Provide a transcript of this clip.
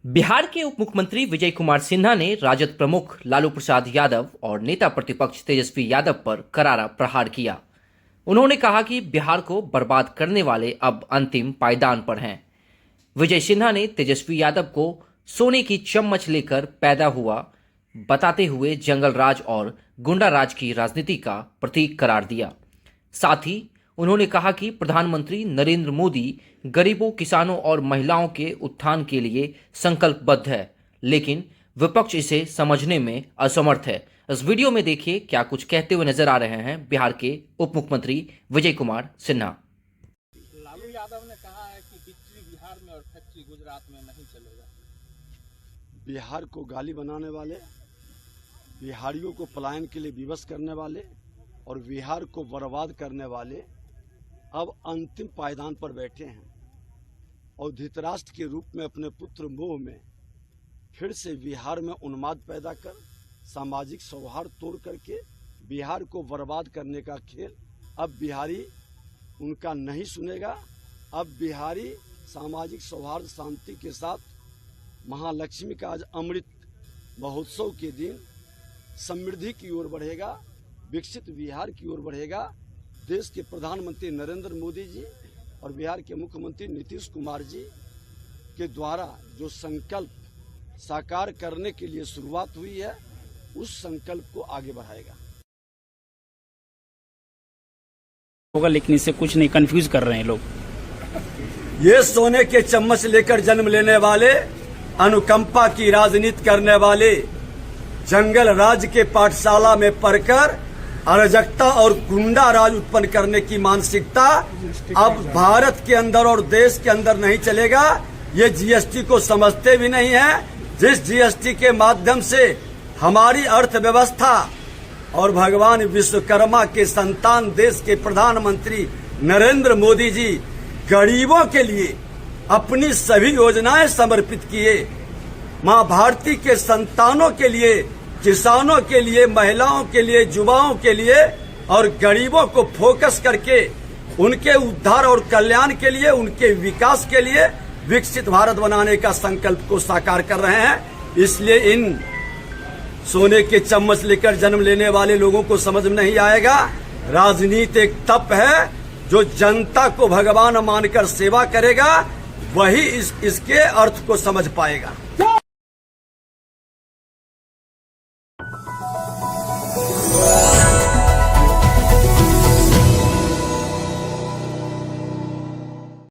बिहार के उप मुख्यमंत्री विजय कुमार सिन्हा ने राजद प्रमुख लालू प्रसाद यादव और नेता प्रतिपक्ष तेजस्वी यादव पर करारा प्रहार किया। उन्होंने कहा कि बिहार को बर्बाद करने वाले अब अंतिम पायदान पर हैं। विजय सिन्हा ने तेजस्वी यादव को सोने की चम्मच लेकर पैदा हुआ बताते हुए जंगल राज और गुंडा राज की राजनीति का प्रतीक करार दिया। साथ ही उन्होंने कहा कि प्रधानमंत्री नरेंद्र मोदी गरीबों, किसानों और महिलाओं के उत्थान के लिए संकल्पबद्ध है, लेकिन विपक्ष इसे समझने में असमर्थ है। इस वीडियो में देखिए क्या कुछ कहते हुए नजर आ रहे हैं बिहार के उप मुख्यमंत्री विजय कुमार सिन्हा। लालू यादव ने कहा है कि बिजली बिहार में और फैक्ट्री गुजरात में नहीं चलेगा। बिहार को गाली बनाने वाले, बिहारियों को पलायन के लिए विवश करने वाले और बिहार को बर्बाद करने वाले अब अंतिम पायदान पर बैठे हैं और धृतराष्ट्र के रूप में अपने पुत्र मोह में फिर से बिहार में उन्माद पैदा कर सामाजिक सौहार्द तोड़ करके बिहार को बर्बाद करने का खेल अब बिहारी उनका नहीं सुनेगा। अब बिहारी सामाजिक सौहार्द शांति के साथ महालक्ष्मी का आज अमृत महोत्सव के दिन समृद्धि की ओर बढ़ेगा, विकसित बिहार की ओर बढ़ेगा। देश के प्रधानमंत्री नरेंद्र मोदी जी और बिहार के मुख्यमंत्री नीतीश कुमार जी के द्वारा जो संकल्प साकार करने के लिए शुरुआत हुई है, उस संकल्प को आगे बढ़ाएगा। होगा, लेकिन इससे कुछ नहीं, कंफ्यूज कर रहे हैं लोग। ये सोने के चम्मच लेकर जन्म लेने वाले, अनुकंपा की राजनीति करने वाले, जंगल राज के पाठशाला में पढ़कर अराजकता और गुंडा राज उत्पन्न करने की मानसिकता अब भारत के अंदर और देश के अंदर नहीं चलेगा। ये जीएसटी को समझते भी नहीं है, जिस जीएसटी के माध्यम से हमारी अर्थव्यवस्था और भगवान विश्वकर्मा के संतान देश के प्रधानमंत्री नरेंद्र मोदी जी गरीबों के लिए अपनी सभी योजनाएं समर्पित किए। मां भारती के संतानों के लिए, किसानों के लिए, महिलाओं के लिए, युवाओं के लिए और गरीबों को फोकस करके उनके उद्धार और कल्याण के लिए, उनके विकास के लिए विकसित भारत बनाने का संकल्प को साकार कर रहे हैं। इसलिए इन सोने के चम्मच लेकर जन्म लेने वाले लोगों को समझ में नहीं आएगा। राजनीति एक तप है, जो जनता को भगवान मानकर सेवा करेगा वही इसके अर्थ को समझ पाएगा।